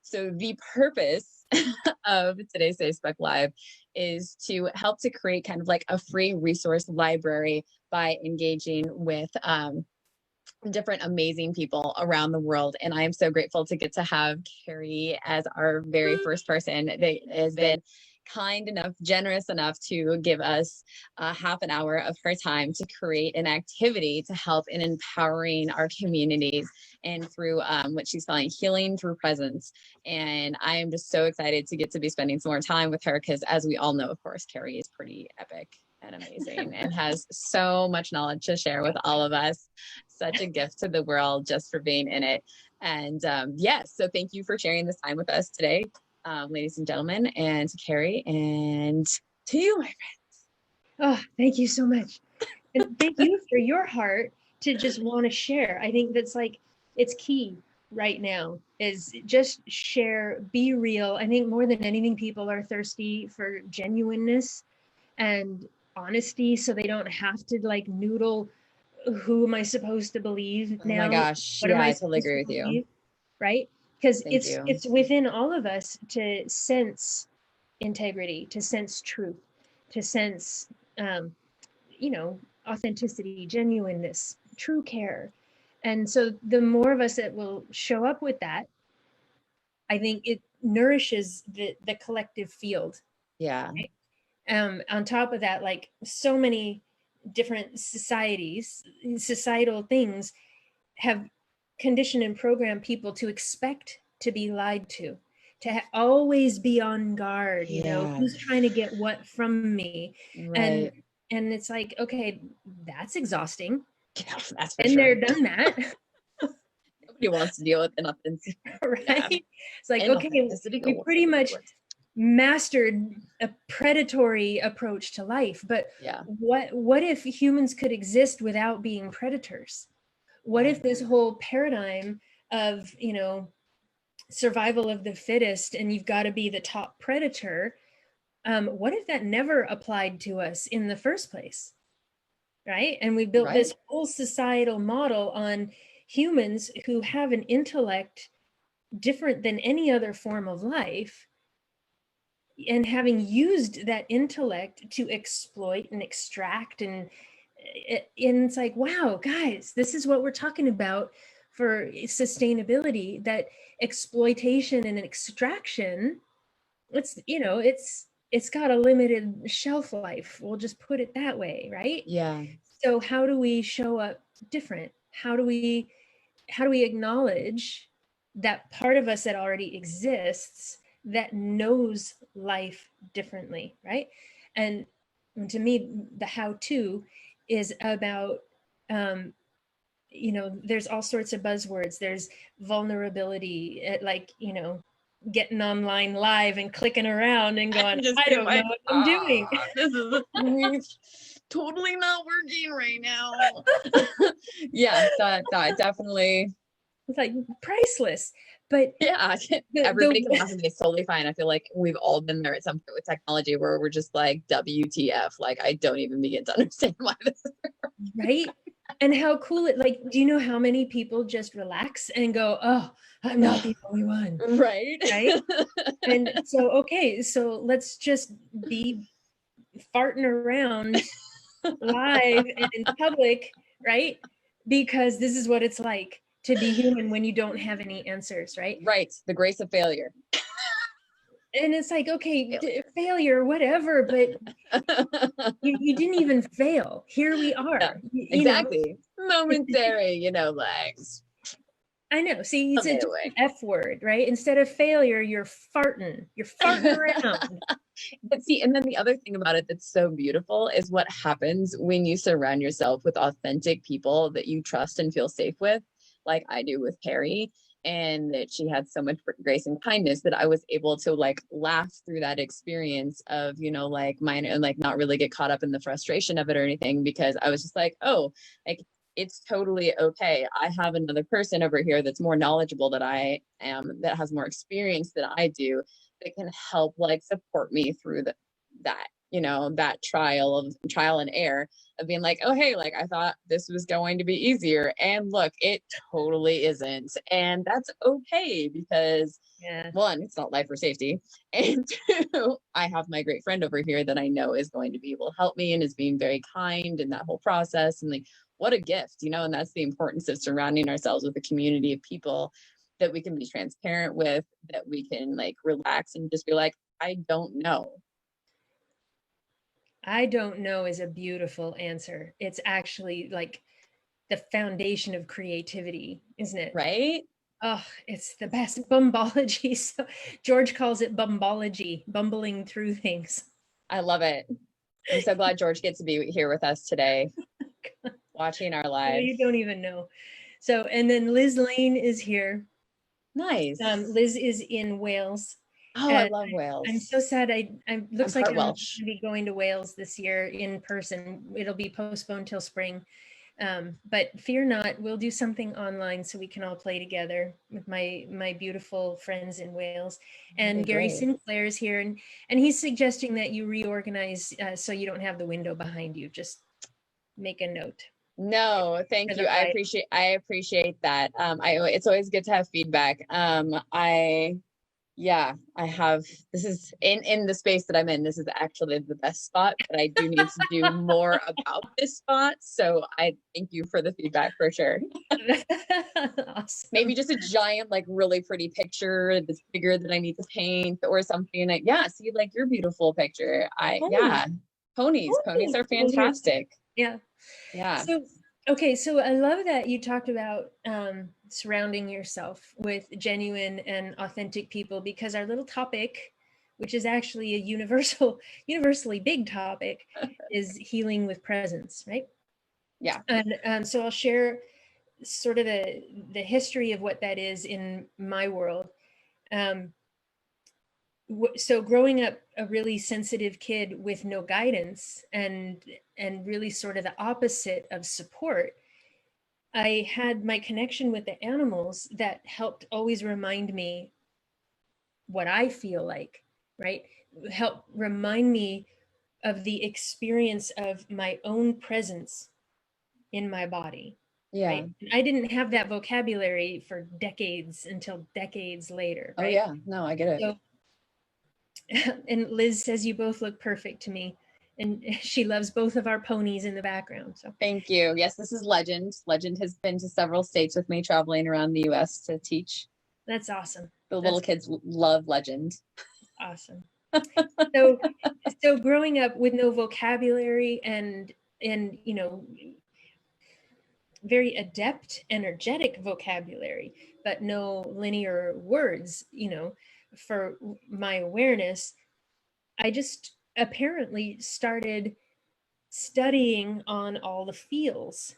So the purpose of today's Facebook Live is to help to create kind of like a free resource library by engaging with different amazing people around the world. And I am so grateful to get to have Kerri as our very first person that has been kind enough, generous enough to give us half an hour of her time to create an activity to help in empowering our communities and through what she's calling healing through presence. And I am just so excited to get to be spending some more time with her because, as we all know, of course, Kerri is pretty epic and amazing and has so much knowledge to share with all of us. Such a gift to the world just for being in it. And yes, so thank you for sharing this time with us today, ladies and gentlemen, and to Kerri and to you, my friends. Oh, thank you so much. And thank you for your heart to just want to share. I think that's like, it's key right now is just share, be real. I think more than anything, people are thirsty for genuineness and honesty, so they don't have to like noodle, who am I supposed to believe now? Oh my gosh. What am I totally agree with you. Right? Because Thank you. it's within all of us to sense integrity, to sense truth, to sense authenticity, genuineness, true care. And so the more of us that will show up with that, I think it nourishes the collective field. Yeah. Right? On top of that, like so many different societal things have conditioned and programmed people to expect to be lied to always be on guard, who's trying to get what from me. Right. And it's like, okay, that's exhausting. Yeah, that's for and sure. They're done that. Nobody wants to deal with inauthenticity. Right? Yeah. It's like, okay, we pretty much mastered a predatory approach to life, but yeah, what if humans could exist without being predators? What if this whole paradigm of survival of the fittest and you've got to be the top predator, what if that never applied to us in the first place? Right? And we built this whole societal model on humans who have an intellect different than any other form of life, and having used that intellect to exploit and extract, and it's like, wow, guys, this is what we're talking about for sustainability, that exploitation and extraction, it's got a limited shelf life. We'll just put it that way, right? Yeah. So how do we show up different? How do we acknowledge that part of us that already exists that knows life differently, right? And to me, the how-to is about, there's all sorts of buzzwords. There's vulnerability, getting online live and clicking around and going, I don't know what I'm doing. This is totally not working right now. Yeah, that definitely. It's like priceless. But yeah, everybody can laugh at me. It's totally fine. I feel like we've all been there at some point with technology where we're just like, WTF? Like, I don't even begin to understand why this is right. And how cool it, like, do you know how many people just relax and go, oh, I'm not the only one. Right. And so, okay, so let's just be farting around live and in public, right? Because this is what it's like to be human when you don't have any answers, right? Right. The grace of failure. And it's like, okay, failure, whatever, but you didn't even fail. Here we are. Yeah, exactly. Momentary, legs. I know. See, it's an F word, right? Instead of failure, you're farting. You're farting around. But see, and then the other thing about it that's so beautiful is what happens when you surround yourself with authentic people that you trust and feel safe with, like I do with Kerri. And that she had so much grace and kindness that I was able to like laugh through that experience of, like mine, and like not really get caught up in the frustration of it or anything, because I was just like, oh, like it's totally okay. I have another person over here that's more knowledgeable than I am, that has more experience than I do, that can help like support me through that, that trial and error of being like, oh, hey, like I thought this was going to be easier. And look, it totally isn't. And that's okay because one, it's not life or safety. And two, I have my great friend over here that I know is going to be able to help me and is being very kind in that whole process. And like, what a gift, and that's the importance of surrounding ourselves with a community of people that we can be transparent with, that we can like relax and just be like, I don't know. I don't know is a beautiful answer. It's actually like the foundation of creativity, isn't it? Right? Oh, it's the best. Bumbology. So George calls it bumbology, bumbling through things. I love it. I'm so glad George gets to be here with us today, watching our live. You don't even know. So, and then Liz Lane is here. Nice. Liz is in Wales. Oh, I love Wales. I'm so sad. Looks like I'm going Welsh. to be going to Wales this year in person. It'll be postponed till spring. But fear not, we'll do something online so we can all play together with my beautiful friends in Wales. And Gary Sinclair is here, and he's suggesting that you reorganize so you don't have the window behind you. Just make a note. No, thank you. I appreciate that. It's always good to have feedback. I have, this is in the space that I'm in, this is actually the best spot, but I do need to do more about this spot. So I thank you for the feedback for sure. Awesome. Maybe just a giant, like really pretty picture that's bigger that I need to paint or something. Like, see, like your beautiful picture. Ponies are fantastic. Yeah. So, okay. So I love that you talked about surrounding yourself with genuine and authentic people, because our little topic, which is actually a universally big topic, is healing with presence, right? Yeah. And so I'll share sort of the history of what that is in my world. So growing up a really sensitive kid with no guidance and really sort of the opposite of support, I had my connection with the animals that helped always remind me what I feel like, right? Help remind me of the experience of my own presence in my body. Yeah. Right? I didn't have that vocabulary for decades until decades later. Right? Oh yeah. No, I get it. So, and Liz says you both look perfect to me, and she loves both of our ponies in the background. So thank you. Yes, this is Legend. Legend has been to several states with me, traveling around the US to teach. That's awesome. The little kids love Legend. Awesome. So growing up with no vocabulary and very adept, energetic vocabulary, but no linear words, for my awareness, I just apparently started studying on all the feels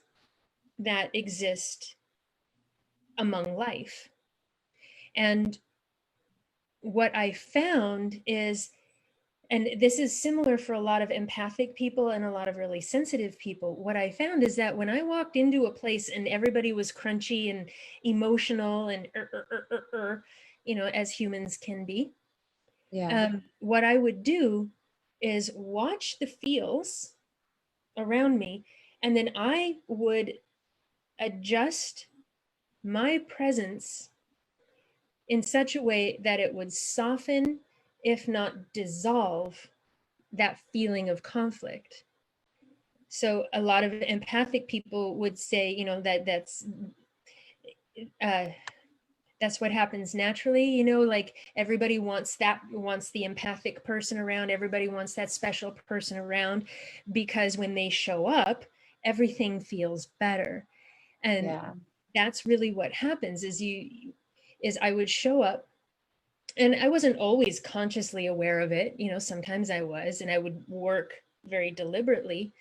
that exist among life. And what I found is, and this is similar for a lot of empathic people and a lot of really sensitive people, what I found is that when I walked into a place and everybody was crunchy and emotional and as humans can be, what I would do is watch the feels around me, and then I would adjust my presence in such a way that it would soften, if not dissolve, that feeling of conflict. So a lot of empathic people would say, that's what happens naturally, like everybody wants the empathic person around, everybody wants that special person around, because when they show up, everything feels better. And that's really what happens is I would show up, and I wasn't always consciously aware of it. Sometimes I was, and I would work very deliberately,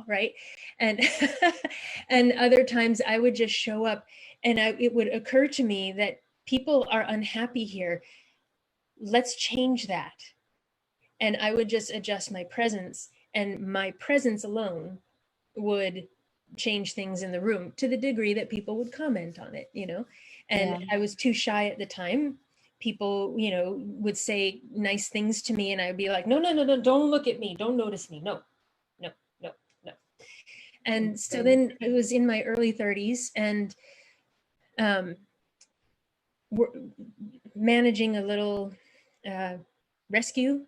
right? And and other times I would just show up, and it would occur to me that people are unhappy here. Let's change that. And I would just adjust my presence, and my presence alone would change things in the room to the degree that people would comment on it, and I was too shy at the time people, you know, would say nice things to me, and I'd be like, no, no, no, no, don't look at me, don't notice me, no, no, no, no. And so then it was in my early 30s, and we're managing a little rescue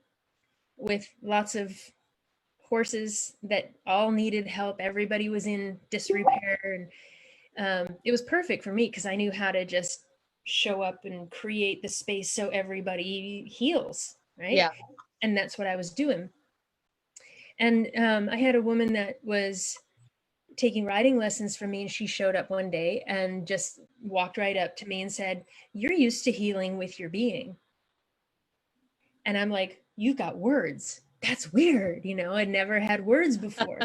with lots of horses that all needed help. Everybody was in disrepair, and it was perfect for me because I knew how to just show up and create the space so everybody heals, right? Yeah. And that's what I was doing. And I had a woman that was taking riding lessons from me, and she showed up one day and just walked right up to me and said, "You're used to healing with your being." And I'm like, "You've got words. That's weird. You know, I'd never had words before."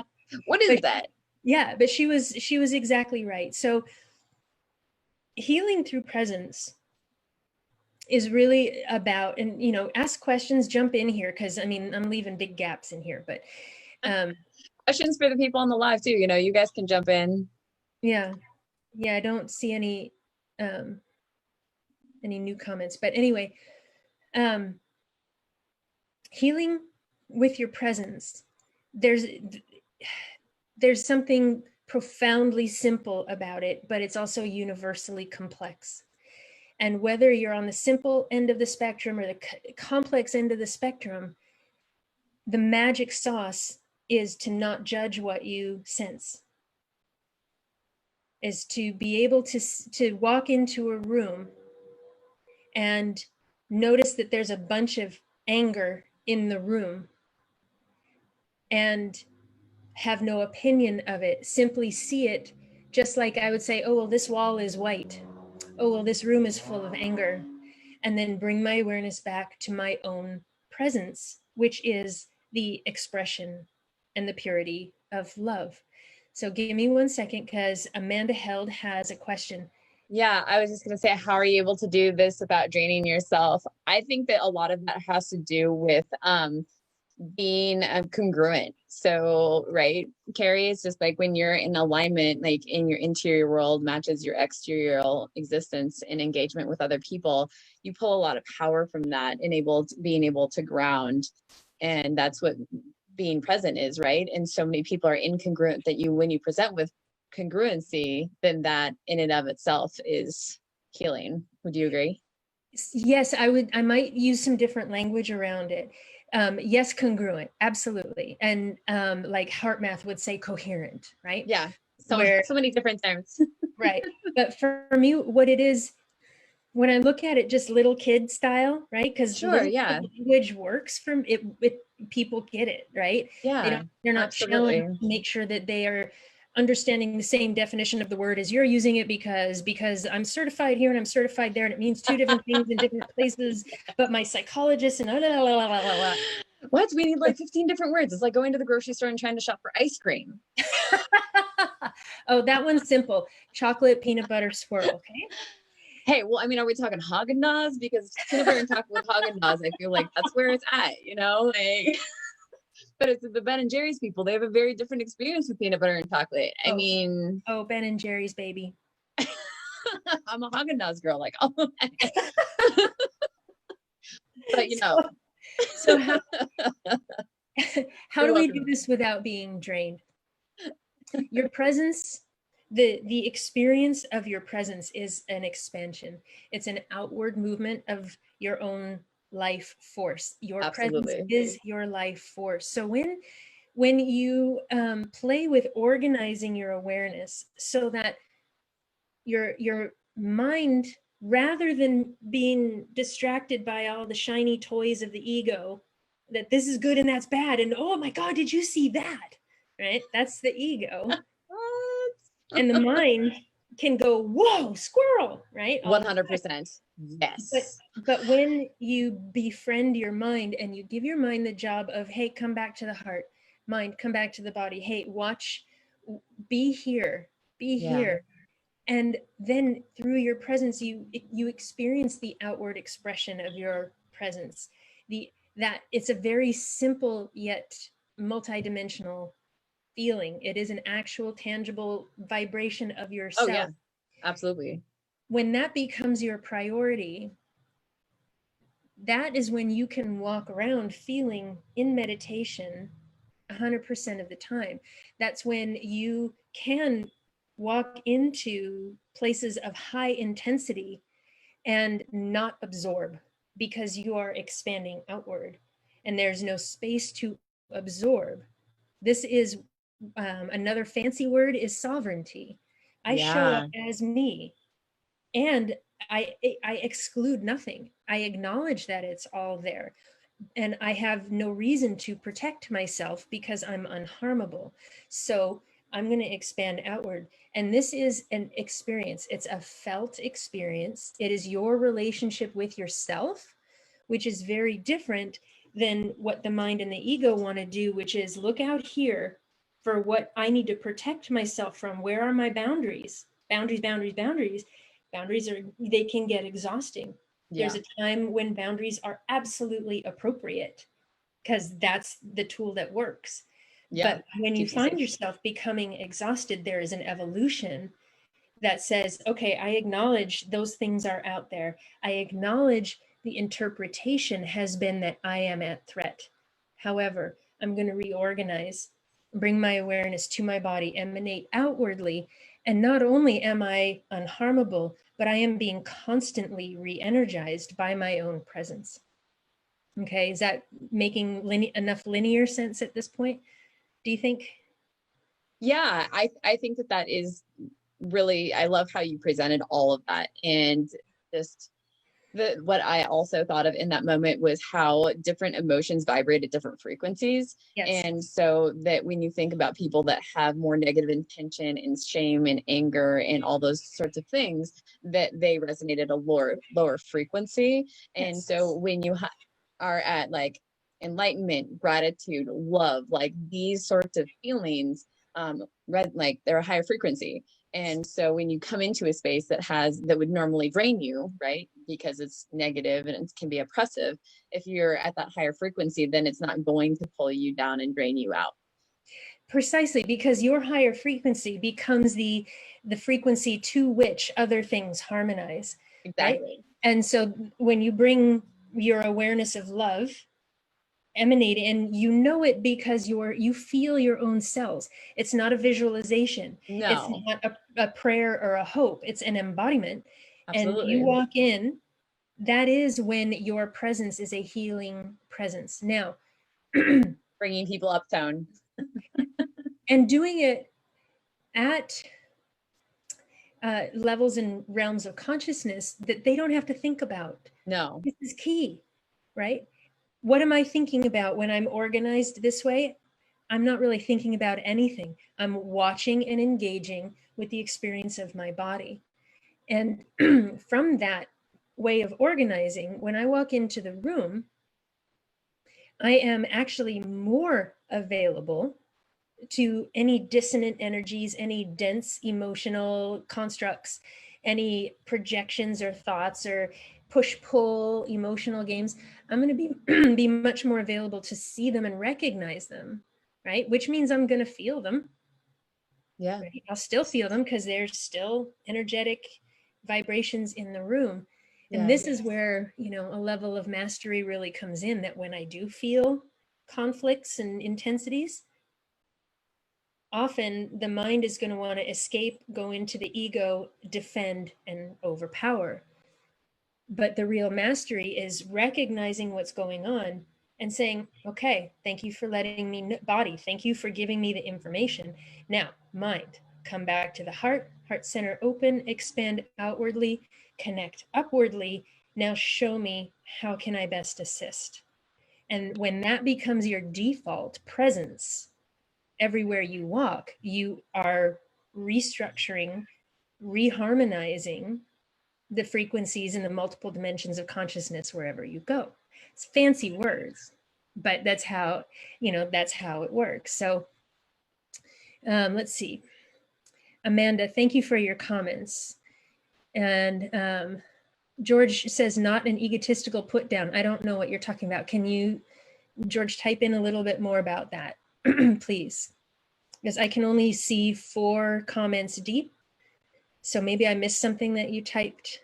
What is that? Yeah, but she was exactly right. So healing through presence is really about, and you know, ask questions, jump in here, because I mean, I'm leaving big gaps in here, but Questions for the people on the live too. You know, you guys can jump in. yeah, I don't see any new comments, but anyway, healing with your presence, there's something profoundly simple about it, but it's also universally complex. And whether you're on the simple end of the spectrum or the complex end of the spectrum, the magic sauce is to not judge what you sense, is to be able to walk into a room and notice that there's a bunch of anger in the room and have no opinion of it, simply see it, just like I would say, oh, well, this wall is white. Oh, well, this room is full of anger. And then bring my awareness back to my own presence, which is the expression and the purity of love. So give me 1 second, because Amanda Held has a question. Yeah, I was just going to say, how are you able to do this without draining yourself? I think that a lot of that has to do with being congruent. So, right, Kerri, it's just like when you're in alignment, like in your interior world matches your exterior existence and engagement with other people, you pull a lot of power from that, being able to ground. And that's what being present is, right? And so many people are incongruent that when you present with congruency, then that in and of itself is healing. Would you agree? Yes, I might use some different language around it. Yes, congruent, absolutely. And like HeartMath would say, coherent, right? Yeah, so many different terms. Right. But for me, what it is, when I look at it just little kid style, right? Because sure, yeah, language works from it, people get it, right? Yeah, they're not absolutely. challenged to make sure that they are understanding the same definition of the word as you're using it, because I'm certified here and I'm certified there, and it means two different things in different places, but my psychologist and what, we need like 15 different words. It's like going to the grocery store and trying to shop for ice cream. Oh, that one's simple: chocolate, peanut butter, swirl. Okay. Hey, well, I mean, are we talking Haagen-Dazs? Because peanut butter and chocolate with Haagen-Dazs, I feel like that's where it's at, you know, like. But it's the Ben and Jerry's people. They have a very different experience with peanut butter and chocolate. I mean, Ben and Jerry's, baby. I'm a Haagen-Dazs girl, like, oh. But you know. So how do we do this without being drained? Your presence, the experience of your presence is an expansion. It's an outward movement of your own life force. Your presence is your life force. So when you play with organizing your awareness so that your mind, rather than being distracted by all the shiny toys of the ego, that this is good and that's bad, and oh my God, did you see that? Right? That's the ego. And the mind can go, whoa, squirrel, right? 100%. Yes. But when you befriend your mind and you give your mind the job of, hey, come back to the heart, mind, come back to the body, hey, watch, be here, here. And then through your presence, you experience the outward expression of your presence. That it's a very simple yet multidimensional feeling. It is an actual tangible vibration of yourself. Oh yeah, absolutely. When that becomes your priority, that is when you can walk around feeling in meditation 100% of the time. That's when you can walk into places of high intensity and not absorb, because you are expanding outward and there's no space to absorb. This is another fancy word is sovereignty. I show up Yeah. as me, and I exclude nothing. I acknowledge that it's all there, and I have no reason to protect myself because I'm unharmable. So I'm going to expand outward. And this is an experience. It's a felt experience. It is your relationship with yourself, which is very different than what the mind and the ego want to do, which is look out here for what I need to protect myself from. Where are my boundaries? Boundaries, boundaries, boundaries. Boundaries are, they can get exhausting. There's Yeah. a time when boundaries are absolutely appropriate because that's the tool that works. Yeah. But when you Keep you find safe. yourself becoming exhausted, there is an evolution that says, okay, I acknowledge those things are out there. I acknowledge the interpretation has been that I am at threat. However, I'm going to reorganize, bring my awareness to my body, emanate outwardly. And not only am I unharmable, but I am being constantly re energized by my own presence. Okay, is that making enough linear sense at this point? Do you think? Yeah, I think that that is really, I love how you presented all of that. And just what I also thought of in that moment was how different emotions vibrate at different frequencies. Yes. And so that when you think about people that have more negative intention and shame and anger and all those sorts of things, that they resonate at a lower frequency. And Yes. so when you are at like enlightenment, gratitude, love, like these sorts of feelings, like they're a higher frequency. And so when you come into a space that would normally drain you, right, because it's negative and it can be oppressive, if you're at that higher frequency, then it's not going to pull you down and drain you out. Precisely, because your higher frequency becomes the frequency to which other things harmonize, right? Exactly. And so when you bring your awareness of love emanate, and you know it because you feel your own cells. It's not a visualization. It's No, not a prayer or a hope. It's an embodiment. And you absolutely. walk in, that is when your presence is a healing presence. Now, Bringing people uptown. and doing it at levels and realms of consciousness that they don't have to think about. No. This is key, right? What am I thinking about when I'm organized this way? I'm not really thinking about anything. I'm watching and engaging with the experience of my body. And from that way of organizing, when I walk into the room, I am actually more available to any dissonant energies, any dense emotional constructs, any projections or thoughts or push pull emotional games. I'm going to be much more available to see them and recognize them, right? Which means I'm going to feel them. Yeah. Right? I'll still feel them because there's still energetic vibrations in the room. And Yeah. this is where, a level of mastery really comes in, that when I do feel conflicts and intensities, often the mind is going to want to escape, go into the ego, defend, and overpower. But the real mastery is recognizing what's going on and saying, okay, thank you for letting me, body, thank you for giving me the information. Now, mind, come back to the heart center open, expand outwardly, connect upwardly. Now show me, how can I best assist? And when that becomes your default presence, everywhere you walk, you are restructuring, reharmonizing the frequencies in the multiple dimensions of consciousness wherever you go. It's fancy words, but that's how it works. So let's see. Amanda, thank you for your comments. And George says, not an egotistical put down. I don't know what you're talking about. Can you, George, type in a little bit more about that, please? Because I can only see 4 comments deep. So maybe I missed something that you typed.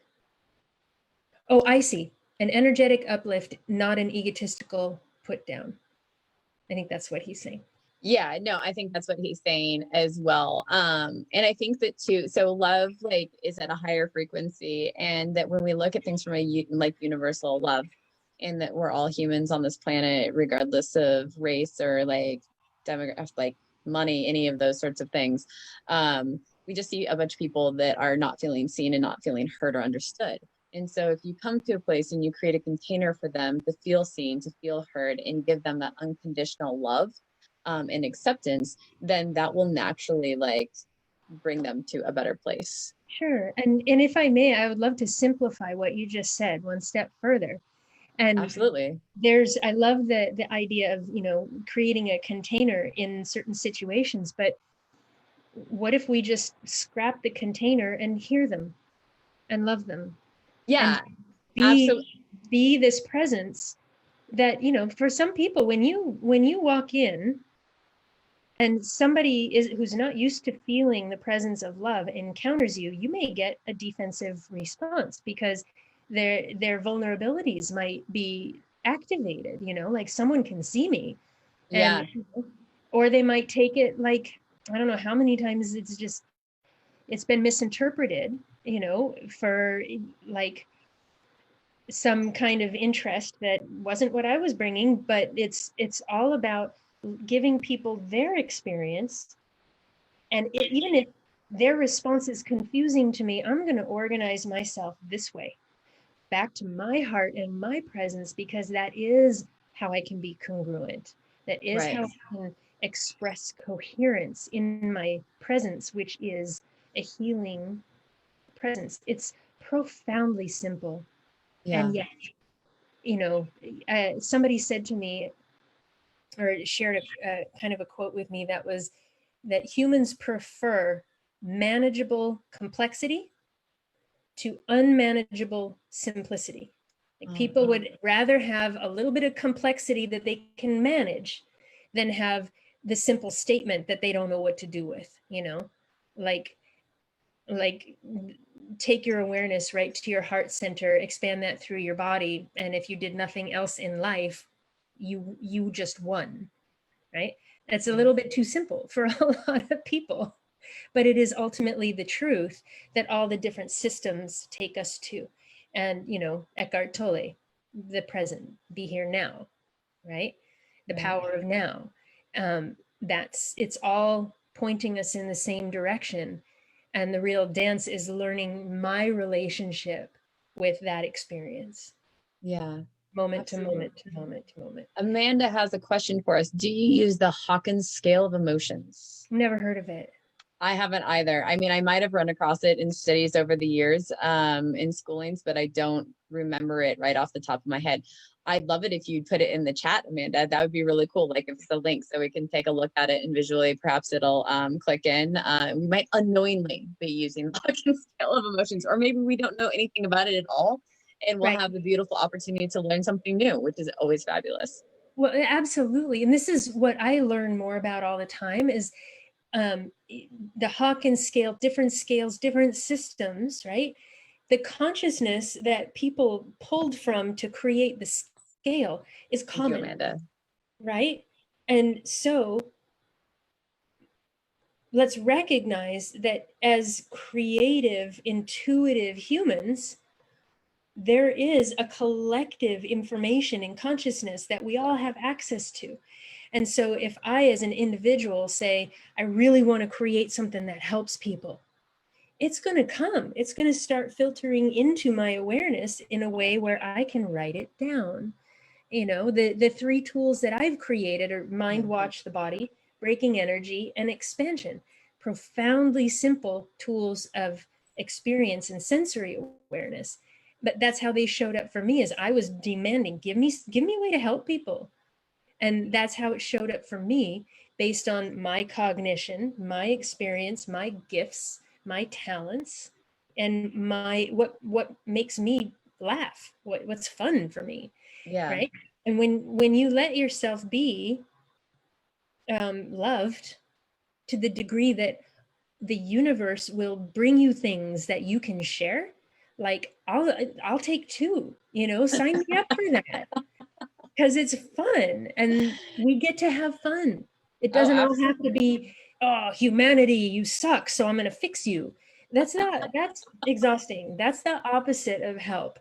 Oh, I see. An energetic uplift, not an egotistical put down. I think that's what he's saying. Yeah, no, I think that's what he's saying as well. And I think that too, so love like is at a higher frequency, and that when we look at things from a like universal love, and that we're all humans on this planet, regardless of race or like demographic, like money, any of those sorts of things. We just see a bunch of people that are not feeling seen and not feeling heard or understood. And so if you come to a place and you create a container for them to feel seen, to feel heard, and give them that unconditional love, and acceptance, then that will naturally like bring them to a better place. Sure. And if I may, I would love to simplify what you just said one step further. And absolutely, I love the idea of, you know, creating a container in certain situations, but what if we just scrap the container and hear them and love them? Yeah, and be this presence that, you know, for some people, when you walk in and somebody who's not used to feeling the presence of love encounters you, you may get a defensive response because their vulnerabilities might be activated, you know, like someone can see me. Yeah. And or they might take it like, I don't know how many times it's been misinterpreted, you know, for like some kind of interest that wasn't what I was bringing. But it's all about giving people their experience. And even if their response is confusing to me, I'm going to organize myself this way, back to my heart and my presence, because that is how I can be congruent. That is right. how I can express coherence in my presence, which is a healing presence. It's profoundly simple. Yeah. And yet, you know, somebody said to me, or shared a kind of a quote with me, that was that humans prefer manageable complexity to unmanageable simplicity. Like people would rather have a little bit of complexity that they can manage than have the simple statement that they don't know what to do with, you know, like take your awareness right to your heart center, expand that through your body, and if you did nothing else in life, you just won, right? That's a little bit too simple for a lot of people, but it is ultimately the truth that all the different systems take us to. And, you know, Eckhart Tolle, the present, be here now, right? The power of now. It's all pointing us in the same direction. And the real dance is learning my relationship with that experience. Yeah. Moment Absolutely. to moment to moment to moment. Amanda has a question for us. Do you use the Hawkins scale of emotions? Never heard of it. I haven't either. I mean, I might have run across it in studies over the years, in schoolings, but I don't remember it right off the top of my head. I'd love it if you'd put it in the chat, Amanda. That would be really cool. Like if it's a link so we can take a look at it and visually, perhaps it'll click in. We might unknowingly be using the Hawkins scale of emotions, or maybe we don't know anything about it at all. And we'll have the beautiful opportunity to learn something new, which is always fabulous. Well, absolutely. And this is what I learn more about all the time is the Hawkins scale, different scales, different systems, right? The consciousness that people pulled from to create the scale is common. Thank you, Amanda. Right? And so let's recognize that as creative, intuitive humans, there is a collective information and consciousness that we all have access to. And so if I, as an individual, say, I really want to create something that helps people, it's going to come. It's going to start filtering into my awareness in a way where I can write it down. You know, the three tools that I've created are mind, watch the body, breaking energy, and expansion. Profoundly simple tools of experience and sensory awareness. But that's how they showed up for me, as I was demanding, give me a way to help people. And that's how it showed up for me, based on my cognition, my experience, my gifts, my talents, and my what makes me laugh, what's fun for me. Yeah. Right. And when you let yourself be loved to the degree that the universe will bring you things that you can share, like, I'll take 2, sign me up for that, because it's fun and we get to have fun. It Oh, doesn't all have to absolutely. be, oh, humanity, you suck, so I'm going to fix you. That's exhausting. That's the opposite of help,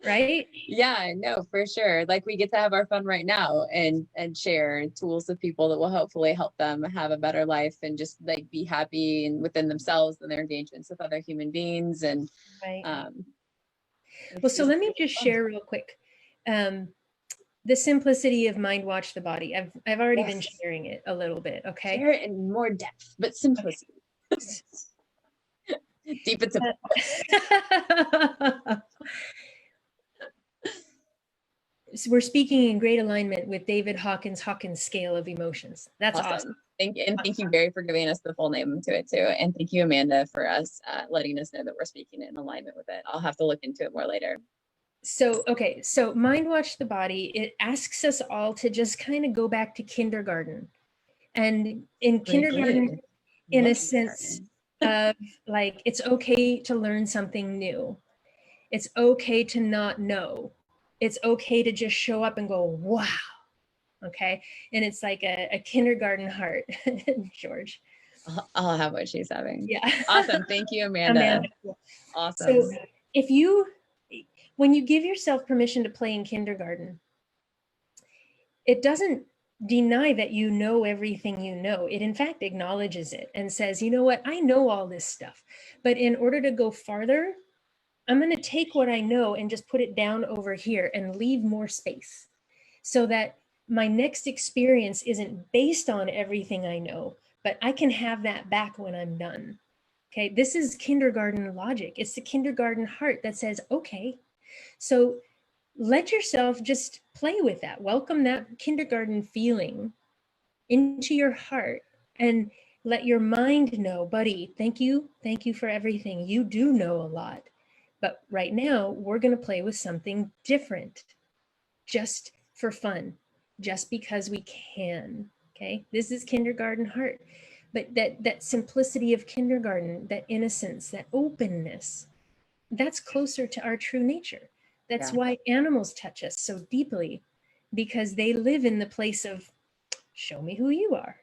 right? Yeah, no, for sure. Like we get to have our fun right now and share tools with people that will hopefully help them have a better life and just like be happy and within themselves and their engagements with other human beings. And Right. um Well, so it's let me just fun. share real quick. The simplicity of mind watch the body. I've already been Yes. sharing it a little bit. Okay. Share it in more depth, but simplicity. Deep and simple. So we're speaking in great alignment with David Hawkins' scale of emotions. That's awesome. Thank you, Kerri, for giving us the full name to it too. And thank you, Amanda, for us letting us know that we're speaking in alignment with it. I'll have to look into it more later. So, okay, so mind watch the body, it asks us all to just kind of go back to kindergarten. And in kindergarten, in a sense of like, it's okay to learn something new. It's okay to not know. It's okay to just show up and go, wow. Okay. And it's like a kindergarten heart, George. I'll have what she's having. Yeah. Awesome. Thank you, Amanda. Awesome. So when you give yourself permission to play in kindergarten, it doesn't deny that you know everything you know. It in fact acknowledges it and says, you know what, I know all this stuff, but in order to go farther, I'm going to take what I know and just put it down over here and leave more space so that my next experience isn't based on everything I know, but I can have that back when I'm done. Okay, this is kindergarten logic. It's the kindergarten heart that says, okay, so let yourself just play with that. Welcome that kindergarten feeling into your heart and let your mind know, buddy, thank you. Thank you for everything. You do know a lot. But right now, we're going to play with something different just for fun, just because we can. Okay, this is kindergarten heart. But that simplicity of kindergarten, that innocence, that openness, that's closer to our true nature. That's why animals touch us so deeply, because they live in the place of show me who you are.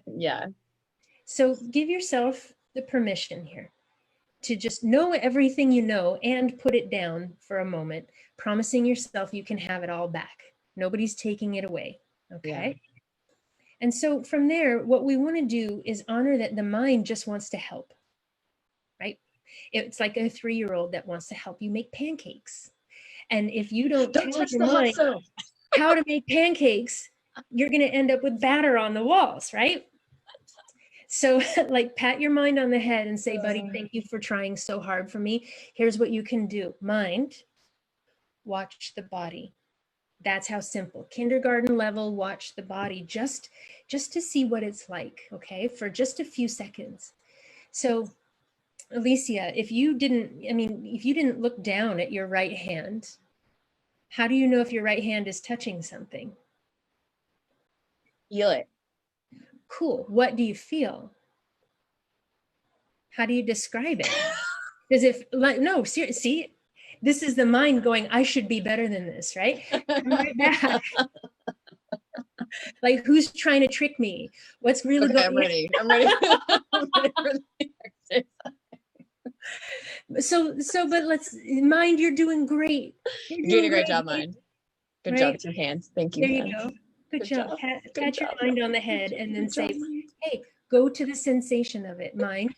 Yeah. So give yourself the permission here to just know everything you know and put it down for a moment, promising yourself you can have it all back. Nobody's taking it away. Okay. Yeah. And so from there, what we want to do is honor that the mind just wants to help, right? It's like a 3-year-old that wants to help you make pancakes. And if you don't tell your mind how to make pancakes, you're going to end up with batter on the walls, right? So like pat your mind on the head and say, buddy, thank you for trying so hard for me. Here's what you can do. Mind, watch the body. That's how simple. Kindergarten level, watch the body, just to see what it's like, okay, for just a few seconds. So Elysia, if you didn't look down at your right hand, how do you know if your right hand is touching something? Feel it. Cool. What do you feel? How do you describe it? Does it like, no, see, this is the mind going, I should be better than this, right? Right back. Like, who's trying to trick me? What's really okay, I'm ready. I'm ready. I'm ready for the exercise. So, but let's mind, you're doing great. You're doing a great job, mind. Good job with your hands. Thank you. There you go. Good job. Pat your mind on the head and then say, hey, go to the sensation of it. Mind.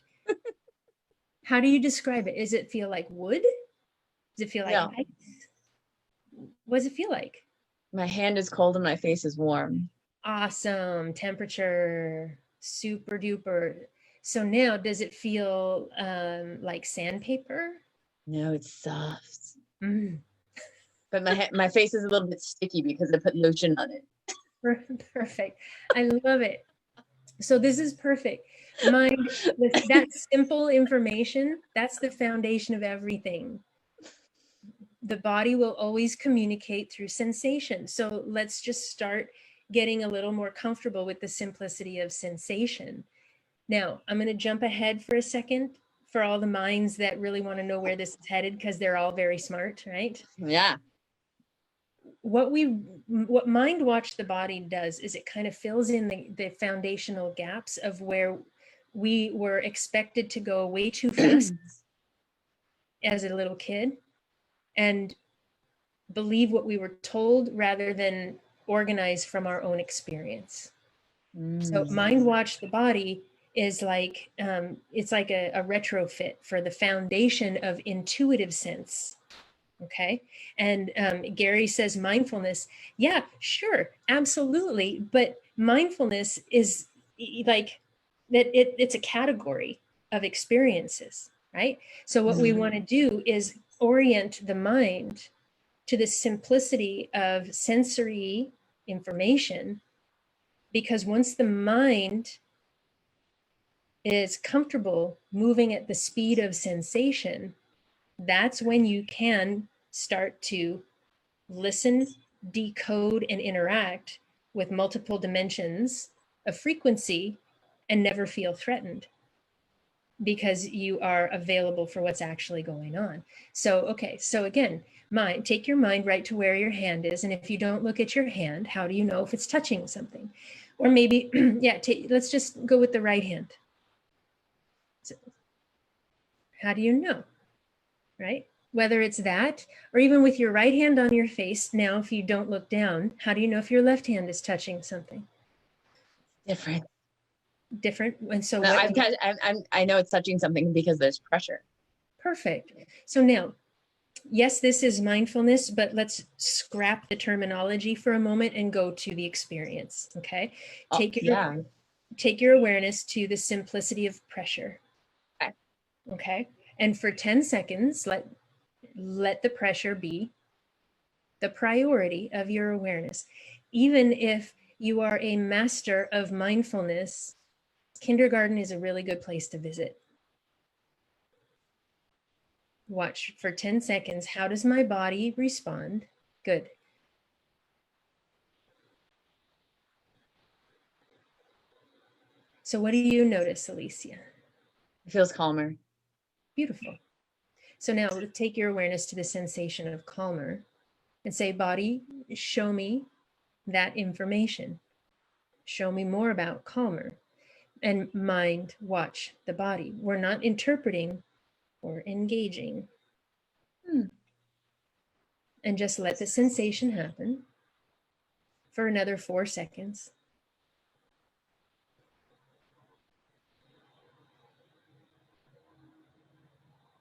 How do you describe it? Does it feel like wood? Does it feel like ice? What does it feel like? My hand is cold and my face is warm. Awesome. Temperature, super duper. So now, does it feel like sandpaper? No, it's soft. But my face is a little bit sticky because I put lotion on it. Perfect. I love it. So this is perfect. Mind, that simple information, that's the foundation of everything. The body will always communicate through sensation. So let's just start getting a little more comfortable with the simplicity of sensation. Now, I'm going to jump ahead for a second for all the minds that really want to know where this is headed, because they're all very smart, right? Yeah. What Mind Watch the Body does is it kind of fills in the foundational gaps of where we were expected to go way too fast as a little kid and believe what we were told rather than organize from our own experience. So Mind Watch the Body is like, it's like a retrofit for the foundation of intuitive sense. Okay. And Gary says mindfulness. Yeah, sure, absolutely. But mindfulness is like that, it's a category of experiences, right? So what we want to do is orient the mind to the simplicity of sensory information, because once the mind is comfortable moving at the speed of sensation, that's when you can start to listen, decode, and interact with multiple dimensions of frequency and never feel threatened, because you are available for what's actually going on. So, okay, so again, take your mind right to where your hand is. And if you don't look at your hand, how do you know if it's touching something? Or maybe, yeah, let's just go with the right hand. So, how do you know, right? Whether it's that, or even with your right hand on your face, now, if you don't look down, how do you know if your left hand is touching something? Different. And so No, what? I know it's touching something because there's pressure. Perfect. So now, yes, this is mindfulness, but let's scrap the terminology for a moment and go to the experience, okay? Take your awareness to the simplicity of pressure. Okay. And for 10 seconds, let the pressure be the priority of your awareness. Even if you are a master of mindfulness, kindergarten is a really good place to visit. Watch for 10 seconds. How does my body respond? Good. So what do you notice, Elysia? It feels calmer. Beautiful. So now take your awareness to the sensation of calmer and say, body, show me that information. Show me more about calmer. And mind, watch the body. We're not interpreting or engaging. And just let the sensation happen for another 4 seconds.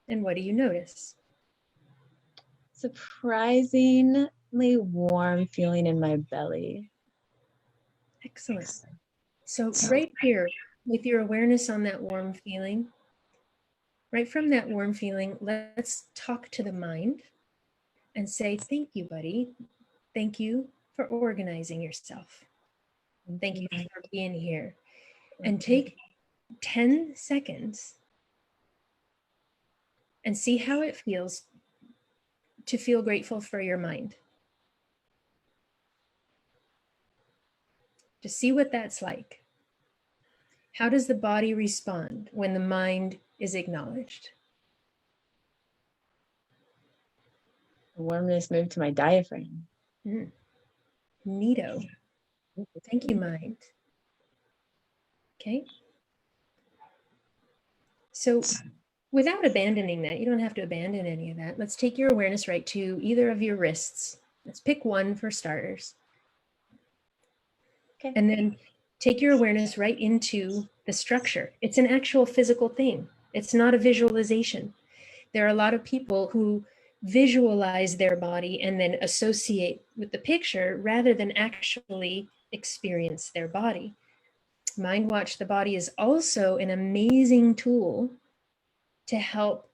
And what do you notice? Surprisingly warm feeling in my belly. Excellent. So right here, with your awareness on that warm feeling, right from that warm feeling, let's talk to the mind and say, thank you, buddy. Thank you for organizing yourself. Thank you for being here. And take 10 seconds and see how it feels to feel grateful for your mind. Just see what that's like. How does the body respond when the mind is acknowledged? The warmness moved to my diaphragm. Neato. Thank you, mind. Okay. So without abandoning that, you don't have to abandon any of that. Let's take your awareness right to either of your wrists. Let's pick one for starters. Okay. And then take your awareness right into the structure. It's an actual physical thing. It's not a visualization. There are a lot of people who visualize their body and then associate with the picture rather than actually experience their body. Mind Watch the Body is also an amazing tool to help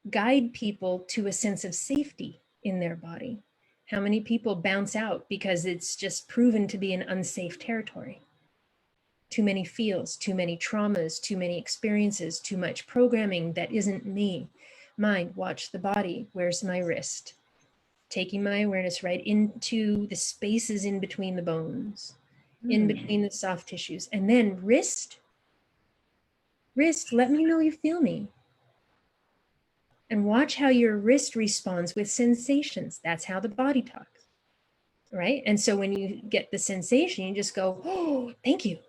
guide people to a sense of safety in their body. How many people bounce out because it's just proven to be an unsafe territory? Too many feels, too many traumas, too many experiences, too much programming that isn't me. Mind, watch the body. Where's my wrist? Taking my awareness right into the spaces in between the bones, in between the soft tissues. And then wrist, let me know you feel me. and watch how your wrist responds with sensations. That's how the body talks, right? And so when you get the sensation, you just go, oh, thank you,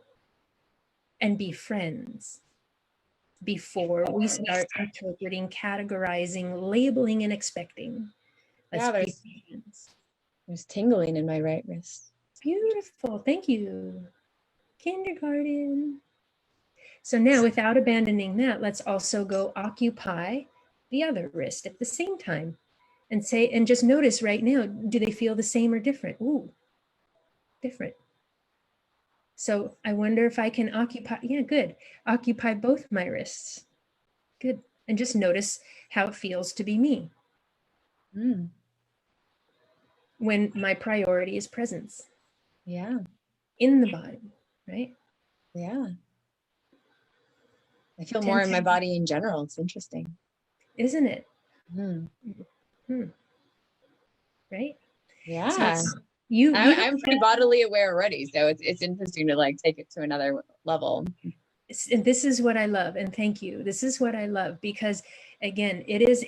and be friends before we start interpreting, categorizing, labeling, and expecting. Let's be friends. There's tingling in my right wrist. Beautiful. Thank you. Kindergarten. So now, without abandoning that, let's also go occupy the other wrist at the same time and say, and just notice right now, do they feel the same or different? Ooh, different. So I wonder if I can occupy, yeah, good. Occupy both my wrists. Good. And just notice how it feels to be me. When my priority is presence. Yeah. In the body, right? Yeah. I feel more in my body in general. It's interesting. Isn't it? Right? Yeah. So I'm pretty bodily aware already. So it's interesting to like take it to another level. And this is what I love. And thank you. This is what I love, because again, it is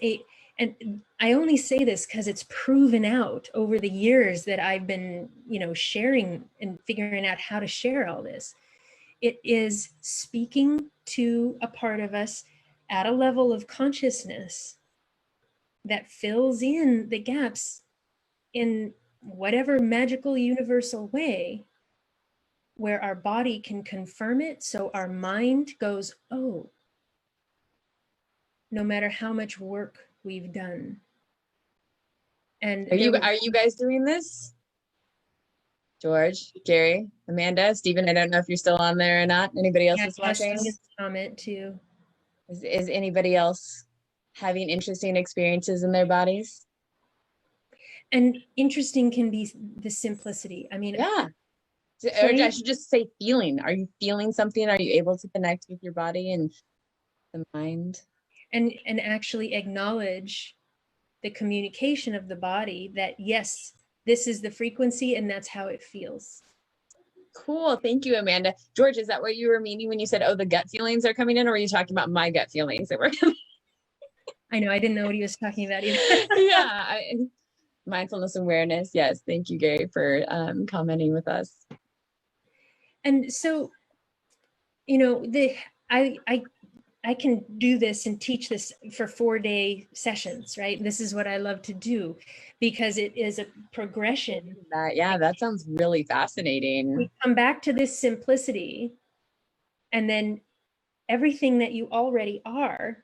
and I only say this because it's proven out over the years that I've been, sharing and figuring out how to share all this. It is speaking to a part of us at a level of consciousness that fills in the gaps in whatever magical universal way, where our body can confirm it. So our mind goes, oh, no matter how much work we've done. And are you guys doing this? George, Kerri, Amanda, Stephen, I don't know if you're still on there or not. Anybody else is watching? Comment too. Is anybody else having interesting experiences in their bodies? And interesting can be the simplicity. I mean, yeah. Or I should just say feeling. Are you feeling something? Are you able to connect with your body and the mind? And actually acknowledge the communication of the body that, yes, this is the frequency and that's how it feels. Cool. Thank you, Amanda. George, is that what you were meaning when you said, oh, the gut feelings are coming in? Or were you talking about my gut feelings that were coming? I know. I didn't know what he was talking about either. Yeah. Mindfulness awareness. Yes. Thank you, Kerri, for commenting with us. And so, I can do this and teach this for 4-day sessions, right? This is what I love to do because it is a progression. That sounds really fascinating. We come back to this simplicity, and then everything that you already are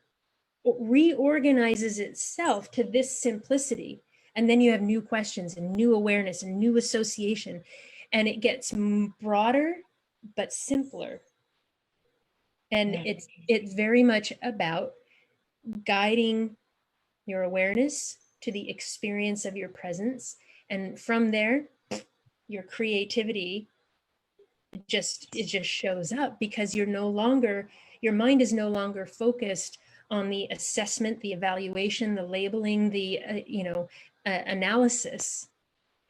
reorganizes itself to this simplicity. And then you have new questions and new awareness and new association, and it gets broader, but simpler. And it's very much about guiding your awareness to the experience of your presence. And from there, your creativity just shows up, because your mind is no longer focused on the assessment, the evaluation, the labeling, the analysis.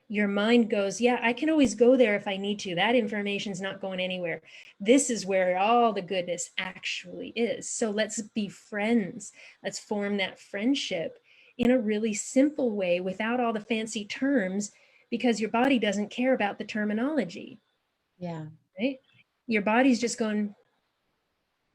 Your mind goes, yeah, I can always go there if I need to. That information's not going anywhere. This is where all the goodness actually is. So let's be friends. Let's form that friendship in a really simple way without all the fancy terms, because your body doesn't care about the terminology. Yeah. Right? Your body's just going,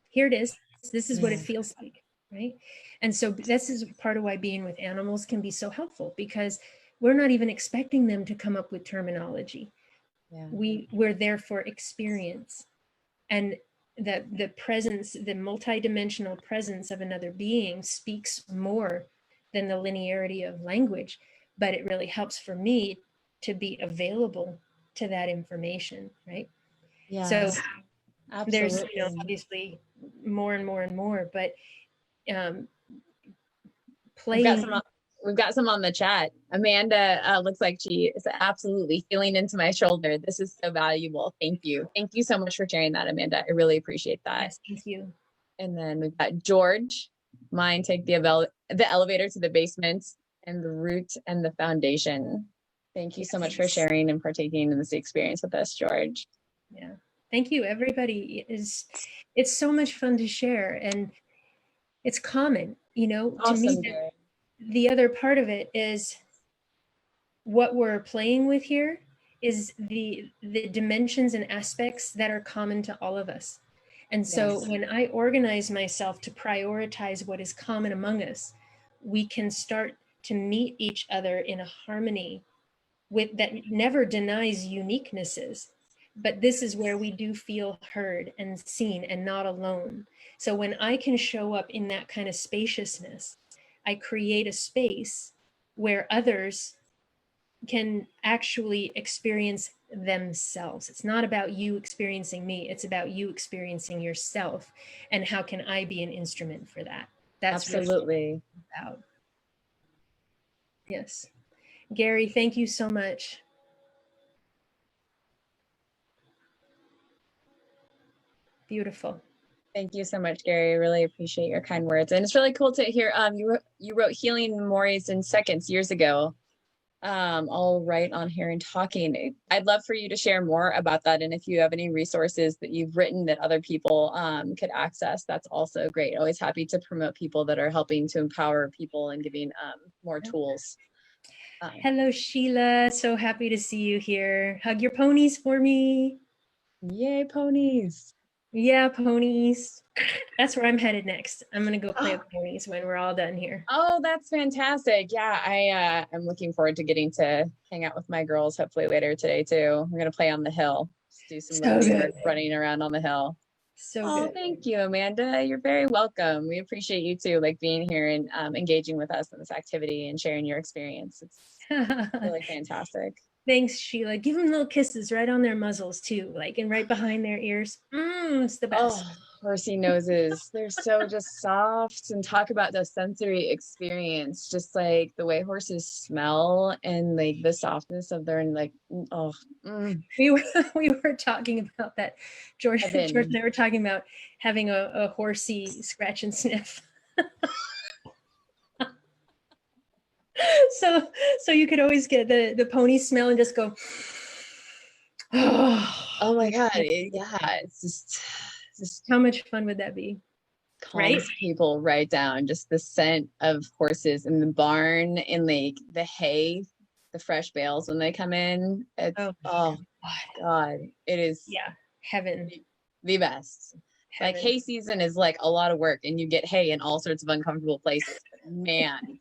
here it is. This is what it feels like. Right? And so this is part of why being with animals can be so helpful, because we're not even expecting them to come up with terminology. Yeah. We're there for experience. And the presence, the multidimensional presence of another being speaks more than the linearity of language, but it really helps for me to be available to that information, right? Yeah. So absolutely. There's obviously more and more and more, but playing. We've got some on the chat. Amanda looks like she is absolutely feeling into my shoulder. This is so valuable. Thank you. Thank you so much for sharing that, Amanda. I really appreciate that. Yes, thank you. And then we've got George. Mine take the elevator to the basement, and the root and the foundation. Thank you so much for sharing and partaking in this experience with us, George. Yeah. Thank you, everybody. It's so much fun to share, and it's common. You know, to me, Awesome, Kerri. the other part of it is what we're playing with here is the dimensions and aspects that are common to all of us. And so Yes. when I organize myself to prioritize what is common among us, we can start to meet each other in a harmony with that never denies uniquenesses. But this is where we do feel heard and seen and not alone. So when I can show up in that kind of spaciousness, I create a space where others can actually experience themselves. It's not about you experiencing me, it's about you experiencing yourself. And how can I be an instrument for that? That's really Absolutely. about. Yes. Gary, thank you so much. Beautiful. Thank you so much, Kerri. I really appreciate your kind words. And it's really cool to hear you wrote Healing Memories in Seconds years ago. I'll write on here and talking. I'd love for you to share more about that. And if you have any resources that you've written that other people could access, that's also great. Always happy to promote people that are helping to empower people and giving more tools. Hello, Sheila. So happy to see you here. Hug your ponies for me. Yay, ponies. Yeah, ponies. That's where I'm headed next. I'm going to go play with ponies when we're all done here. Oh, that's fantastic. Yeah, I'm looking forward to getting to hang out with my girls hopefully later today too. We're going to play on the hill. Just do some running around on the hill. So good. Thank you, Amanda. You're very welcome. We appreciate you too, like being here and engaging with us in this activity and sharing your experience. It's really fantastic. Thanks, Sheila. Give them little kisses right on their muzzles too, like, and right behind their ears. It's the best. Oh, horsey noses. They're so just soft, and talk about the sensory experience, just like the way horses smell and like the softness of their, like, We were talking about that. George and I were talking about having a horsey scratch and sniff. So you could always get the pony smell and just go, oh my God. Yeah, it's just how much fun would that be? Calms people right down. Just the scent of horses in the barn, and like the hay, the fresh bales when they come in. It's oh God, it is heaven. The best. Heaven. Like hay season is like a lot of work, and you get hay in all sorts of uncomfortable places. Man,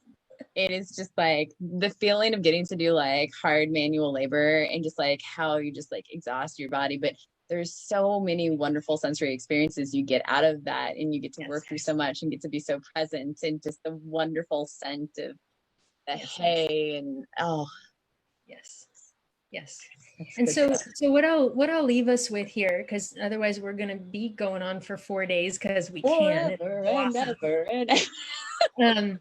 it is just like the feeling of getting to do like hard manual labor and just like how you just like exhaust your body. But there's so many wonderful sensory experiences you get out of that, and you get to work through so much and get to be so present, and just the wonderful scent of the hay and Yes. And so what I'll leave us with here, because otherwise we're going to be going on for 4 days because we can. Forever and ever and ever.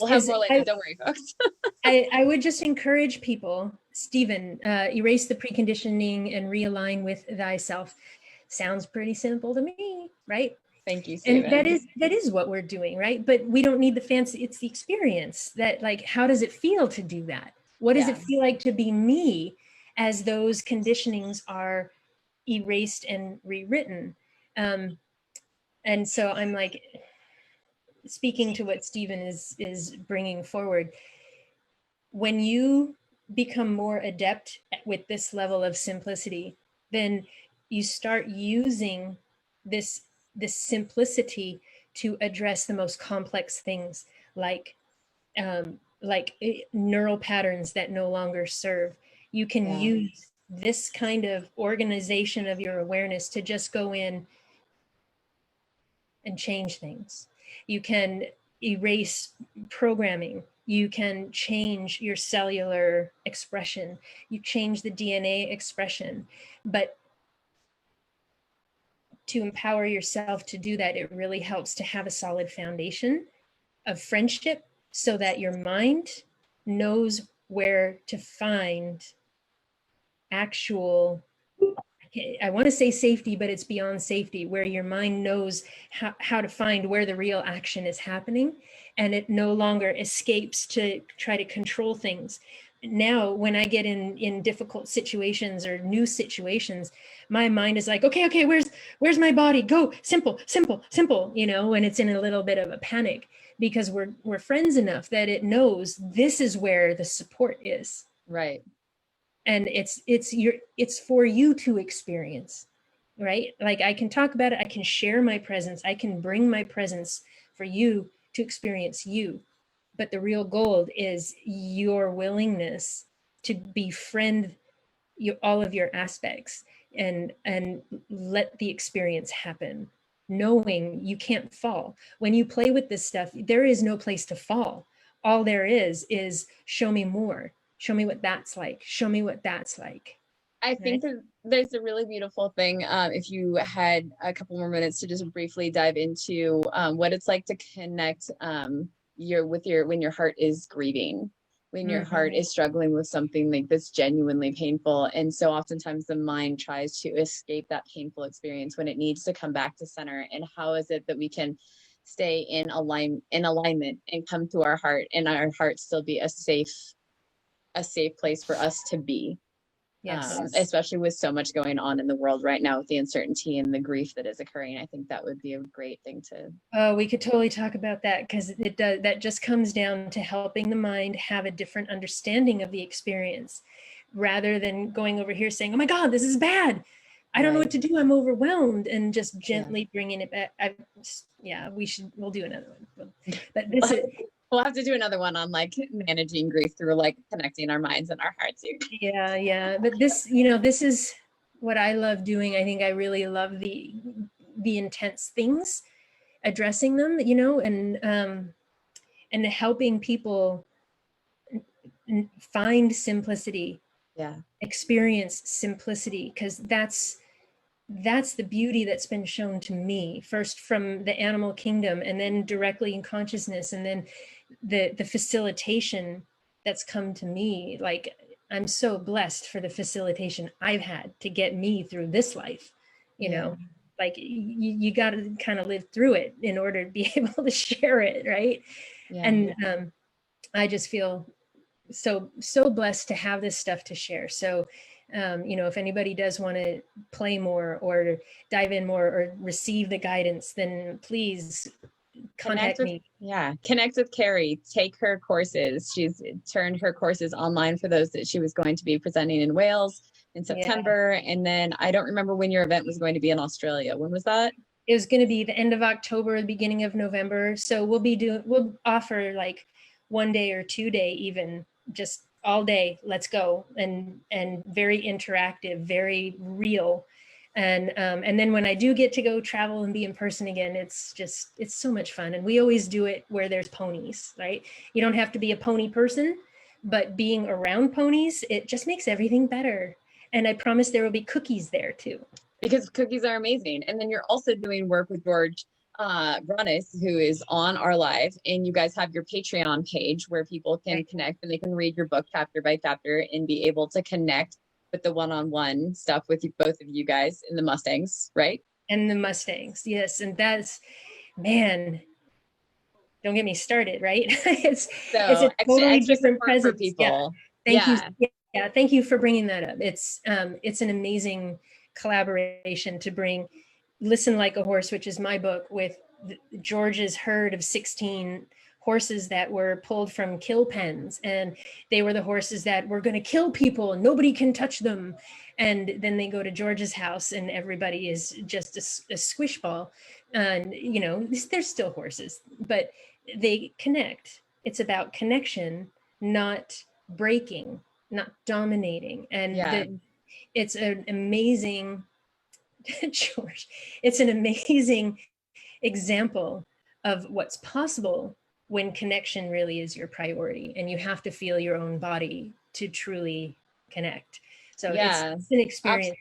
We'll have more later. Don't worry, folks. I would just encourage people, Stephen, erase the preconditioning and realign with thyself. Sounds pretty simple to me, right? Thank you, Stephen. And that is what we're doing, right? But we don't need the fancy, it's the experience that, like, how does it feel to do that? What does it feel like to be me as those conditionings are erased and rewritten? And so I'm like, speaking to what Stephen is bringing forward, when you become more adept with this level of simplicity, then you start using this simplicity to address the most complex things, like neural patterns that no longer serve. You can use this kind of organization of your awareness to just go in and change things. You can erase programming. You can change your cellular expression. You change the DNA expression. But to empower yourself to do that, it really helps to have a solid foundation of friendship so that your mind knows where to find actual, I want to say safety, but it's beyond safety, where your mind knows how to find where the real action is happening, and it no longer escapes to try to control things, now when I get in difficult situations or new situations, my mind is like, okay, where's my body? Go, simple, simple, simple, when it's in a little bit of a panic, because we're friends enough that it knows this is where the support is. Right. And it's for you to experience, right? Like, I can talk about it, I can share my presence, I can bring my presence for you to experience you. But the real gold is your willingness to befriend all of your aspects and let the experience happen, knowing you can't fall. When you play with this stuff, there is no place to fall. All there is show me more. Show me what that's like. Show me what that's like. I think that there's a really beautiful thing. If you had a couple more minutes to just briefly dive into what it's like to connect when your heart is grieving, when your heart is struggling with something like that's genuinely painful. And so oftentimes the mind tries to escape that painful experience when it needs to come back to center. And how is it that we can stay in alignment and come to our heart, and our heart still be a safe place for us to be? Yes. Especially with so much going on in the world right now, with the uncertainty and the grief that is occurring. I think that would be a great thing to. Oh, we could totally talk about that, because that just comes down to helping the mind have a different understanding of the experience, rather than going over here saying, oh my God, this is bad, I don't know what to do, I'm overwhelmed, and just gently bringing it back. We'll do another one. But this is, we'll have to do another one on like managing grief through like connecting our minds and our hearts. Yeah. But this is what I love doing. I think I really love the intense things, addressing them, and helping people find simplicity, experience simplicity, because that's the beauty that's been shown to me, first from the animal kingdom, and then directly in consciousness, and then the facilitation that's come to me. Like, I'm so blessed for the facilitation I've had to get me through this life, like you got to kind of live through it in order to be able to share it, right? And I just feel so blessed to have this stuff to share. So if anybody does want to play more or dive in more or receive the guidance, then please contact me. Connect with Kerri. Take her courses. She's turned her courses online for those that she was going to be presenting in Wales in September. And then I don't remember when your event was going to be in Australia. When was that? It was going to be the end of October, the beginning of November. So we'll offer like 1 day or 2 day, even just all day. Let's go. And very interactive, very real. And then when I do get to go travel and be in person again, it's so much fun. And we always do it where there's ponies, right? You don't have to be a pony person, but being around ponies, it just makes everything better. And I promise there will be cookies there too. Because cookies are amazing. And then you're also doing work with George Bronis, who is on our live, and you guys have your Patreon page where people can connect and they can read your book chapter by chapter and be able to connect with the one-on-one stuff with both of you guys in the Mustangs, right? And the Mustangs, yes. And that's, man, don't get me started, right? it's a totally different presence for people. Thank you. Yeah, thank you for bringing that up. It's an amazing collaboration to bring Listen Like a Horse, which is my book, with George's herd of 16 horses that were pulled from kill pens, and they were the horses that were going to kill people and nobody can touch them. And then they go to George's house and everybody is just a squish ball. And they're still horses, but they connect. It's about connection, not breaking, not dominating. And it's an amazing George, it's an amazing example of what's possible when connection really is your priority, and you have to feel your own body to truly connect. So it's an experience.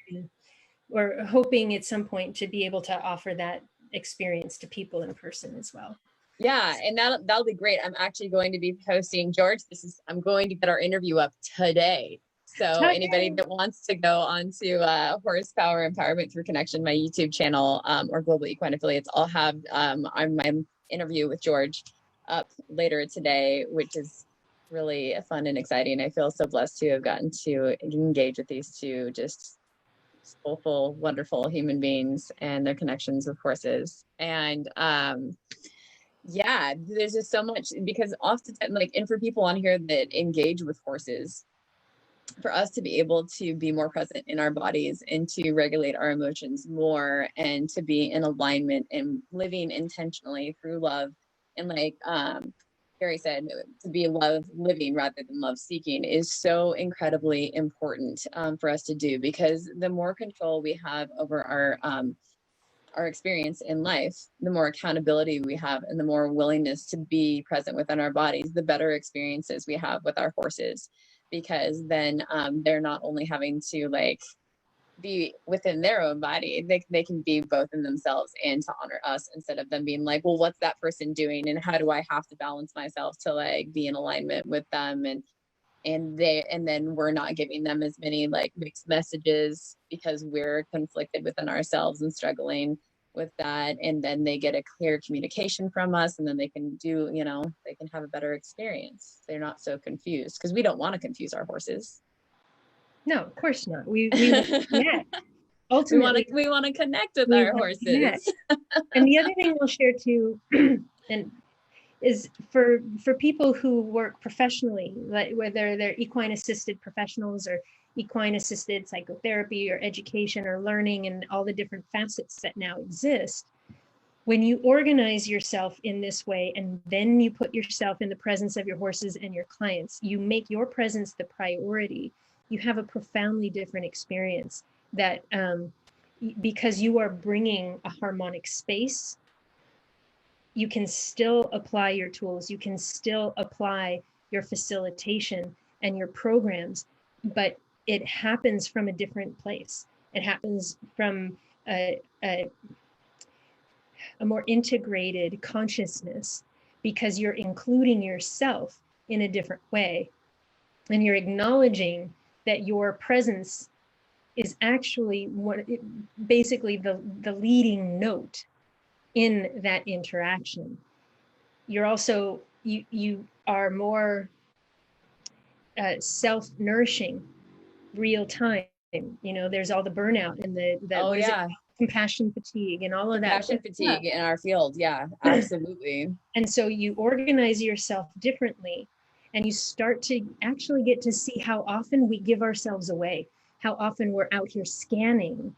We're hoping at some point to be able to offer that experience to people in person as well. Yeah, and that'll be great. I'm actually going to be posting, George, I'm going to get our interview up today. So anybody that wants to go onto Horsepower Empowerment Through Connection, my YouTube channel, or Global Equine Affiliates, I'll have my interview with George up later today, which is really fun and exciting. I feel so blessed to have gotten to engage with these two just soulful, wonderful human beings and their connections with horses. And yeah, there's just so much, because oftentimes, like, and for people on here that engage with horses, for us to be able to be more present in our bodies and to regulate our emotions more and to be in alignment and living intentionally through love, and like Kerri said, to be love living rather than love seeking, is so incredibly important for us to do, because the more control we have over our experience in life, the more accountability we have and the more willingness to be present within our bodies, the better experiences we have with our horses. Because then they're not only having to like be within their own body, they can be both in themselves and to honor us, instead of them being like, well, what's that person doing and how do I have to balance myself to like be in alignment with them, and then we're not giving them as many like mixed messages because we're conflicted within ourselves and struggling with that, and then they get a clear communication from us, and then they can do, they can have a better experience. They're not so confused, because we don't want to confuse our horses. No, of course not. We ultimately we want to connect with our horses. And the other thing we'll share too and is for people who work professionally, like whether they're equine assisted professionals or equine assisted psychotherapy or education or learning and all the different facets that now exist, when you organize yourself in this way and then you put yourself in the presence of your horses and your clients, you make your presence the priority, you have a profoundly different experience that because you are bringing a harmonic space, you can still apply your tools, you can still apply your facilitation and your programs, but it happens from a different place. It happens from a more integrated consciousness, because you're including yourself in a different way. And you're acknowledging that your presence is actually basically the leading note in that interaction. You're also, you are more self-nourishing, real time. There's all the burnout and the what is it? Compassion fatigue and all of that. Compassion fatigue in our field. Yeah, absolutely. And so you organize yourself differently, and you start to actually get to see how often we give ourselves away, how often we're out here scanning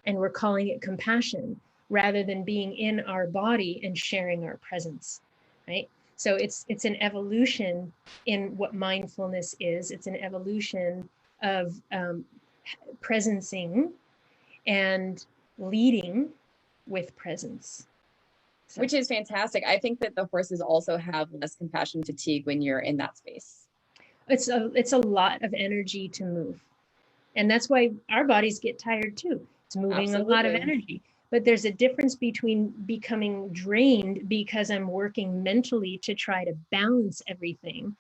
and we're calling it compassion rather than being in our body and sharing our presence, right? So it's an evolution in what mindfulness is. It's an evolution of presencing and leading with presence. So. Which is fantastic. I think that the horses also have less compassion fatigue when you're in that space. It's a lot of energy to move. And that's why our bodies get tired too. It's moving Absolutely. A lot of energy. But there's a difference between becoming drained because I'm working mentally to try to balance everything.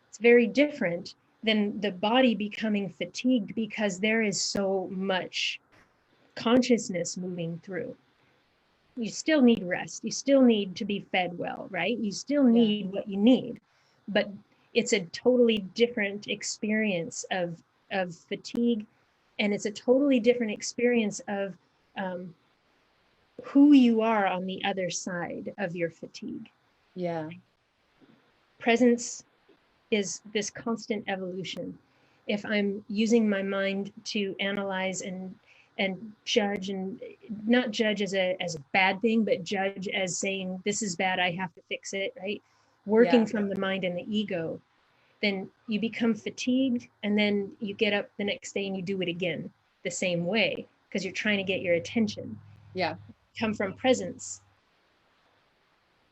It's very different than the body becoming fatigued because there is so much consciousness moving through. You still need rest. You still need to be fed well, right? You still need what you need, but it's a totally different experience of fatigue, and it's a totally different experience of who you are on the other side of your fatigue. Yeah. Presence is this constant evolution. If I'm using my mind to analyze and judge, and not judge as a bad thing, but judge as saying, this is bad, I have to fix it, right? Working from the mind and the ego, then you become fatigued, and then you get up the next day and you do it again the same way because you're trying to get your attention. Yeah. Come from presence,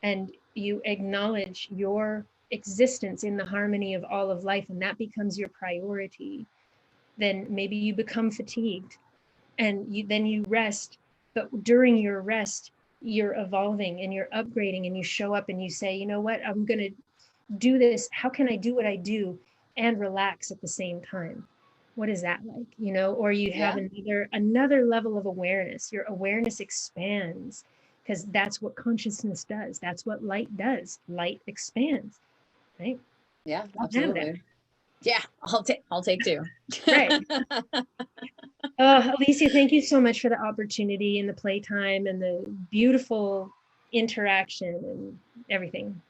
and you acknowledge your existence in the harmony of all of life, and that becomes your priority. Then maybe you become fatigued, and then you rest, but during your rest you're evolving and you're upgrading, and you show up and you say, you know what, I'm going to do this. How can I do what I do and relax at the same time? What is that like? Or you have another level of awareness. Your awareness expands, because that's what consciousness does. That's what light does. Light expands, right? Yeah, I'll have that. absolutely. Yeah, I'll take two. Right. Elysia, thank you so much for the opportunity and the playtime and the beautiful interaction and everything.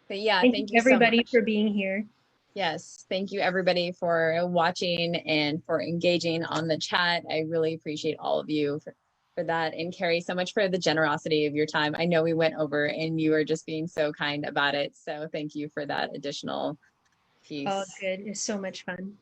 But yeah, Thank thank you you so everybody much. for being here. Yes, thank you everybody for watching and for engaging on the chat. I really appreciate all of you for that. And Kerri, so much for the generosity of your time. I know we went over and you were just being so kind about it. So thank you for that additional piece. Oh, good. It's so much fun.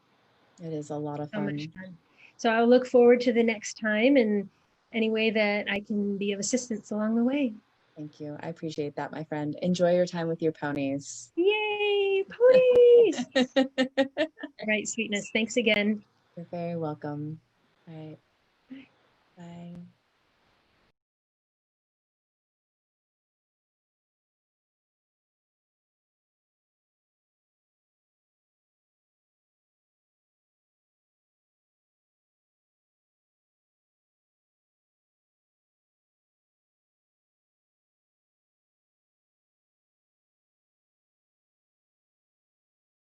It is a lot of So fun. much fun. So I'll look forward to the next time and any way that I can be of assistance along the way. Thank you. I appreciate that, my friend. Enjoy your time with your ponies. Yay, ponies! All right, sweetness. Thanks again. You're very welcome. All right. Bye.